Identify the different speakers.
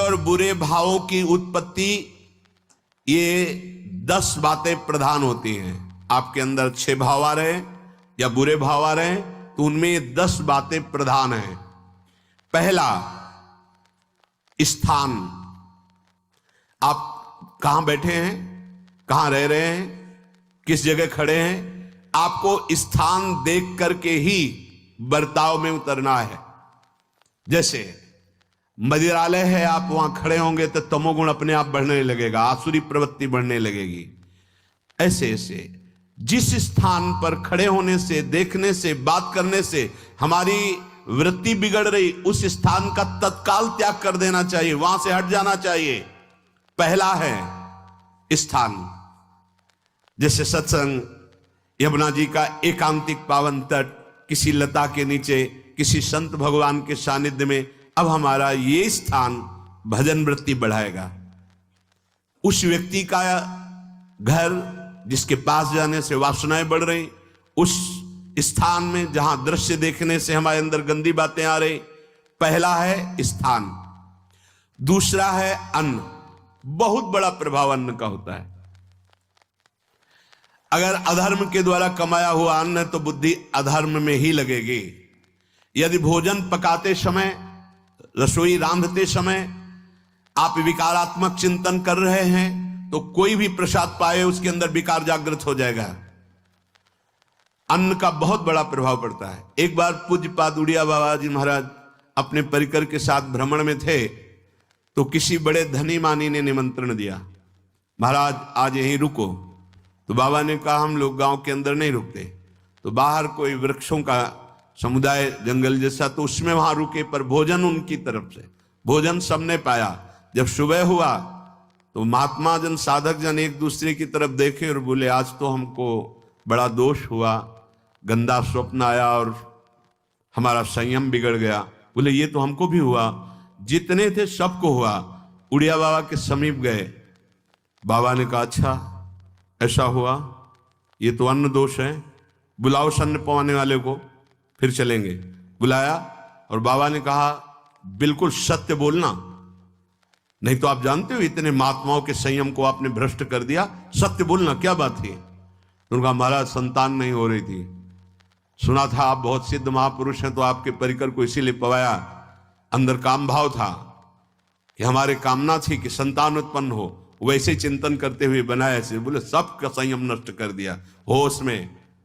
Speaker 1: और बुरे भावों की उत्पत्ति, ये 10 बातें प्रधान होती हैं। आपके अंदर 6 भाव आ रहे या बुरे भाव आ रहे हैं तो उनमें ये 10 बातें प्रधान हैं। पहला, स्थान। आप कहां बैठे हैं, कहां रह रहे हैं, किस जगह खड़े हैं, आपको स्थान देख करके ही बर्ताव में उतरना है। जैसे मदिरालय है, आप वहां खड़े होंगे तो तमोगुण अपने आप बढ़ने लगेगा, आसुरी प्रवृत्ति बढ़ने लगेगी। ऐसे ऐसे जिस स्थान पर खड़े होने से, देखने से, बात करने से हमारी वृत्ति बिगड़ रही, उस स्थान का तत्काल त्याग कर देना चाहिए, वहां से हट जाना चाहिए। पहला है स्थान। जैसे सत्संग, यमुना जी का एकांतिक पावन तट, किसी लता के नीचे, किसी संत भगवान के सानिध्य में, अब हमारा ये स्थान भजन वृत्ति बढ़ाएगा। उस व्यक्ति का घर जिसके पास जाने से वासनाएं बढ़ रही, उस स्थान में जहां दृश्य देखने से हमारे अंदर गंदी बातें आ रही, पहला है स्थान। दूसरा है अन्न। बहुत बड़ा प्रभाव अन्न का होता है। अगर अधर्म के द्वारा कमाया हुआ अन्न है तो बुद्धि अधर्म में ही लगेगी। यदि भोजन पकाते समय, रसोई रांधते समय आप विकारात्मक चिंतन कर रहे हैं तो कोई भी प्रसाद पाए उसके अंदर विकार जागृत हो जाएगा। अन्न का बहुत बड़ा प्रभाव पड़ता है। एक बार पूज्यपाद उड़िया बाबा जी महाराज अपने परिकर के साथ भ्रमण में थे तो किसी बड़े धनी मानी ने निमंत्रण दिया, महाराज आज यहीं रुको। तो बाबा ने कहा हम लोग गांव के अंदर नहीं रुकते, तो बाहर कोई वृक्षों का समुदाय, जंगल जैसा, तो उसमें वहां रुके, पर भोजन उनकी तरफ से, भोजन सबने पाया। जब सुबह हुआ तो महात्मा जन, साधक जन एक दूसरे की तरफ देखे और बोले आज तो हमको बड़ा दोष हुआ, गंदा स्वप्न आया और हमारा संयम बिगड़ गया। बोले ये तो हमको भी हुआ, जितने थे सबको हुआ। उड़िया बाबा के समीप गए, बाबा ने कहा अच्छा ऐसा हुआ, ये तो अन्न दोष है, बुलाओ अन्न पवाने वाले को, फिर चलेंगे। बुलाया और बाबा ने कहा बिल्कुल सत्य बोलना, नहीं तो आप जानते हो इतने महात्माओं के संयम को आपने भ्रष्ट कर दिया, सत्य बोलना क्या बात थी। उनका महाराज संतान नहीं हो रही थी, सुना था आप बहुत सिद्ध महापुरुष हैं तो आपके परिकर को इसीलिए पवाया, अंदर काम भाव था कि हमारे कामना थी कि संतान उत्पन्न हो, वैसे चिंतन करते हुए बनाया। से बोले सबका संयम नष्ट कर दिया, होश में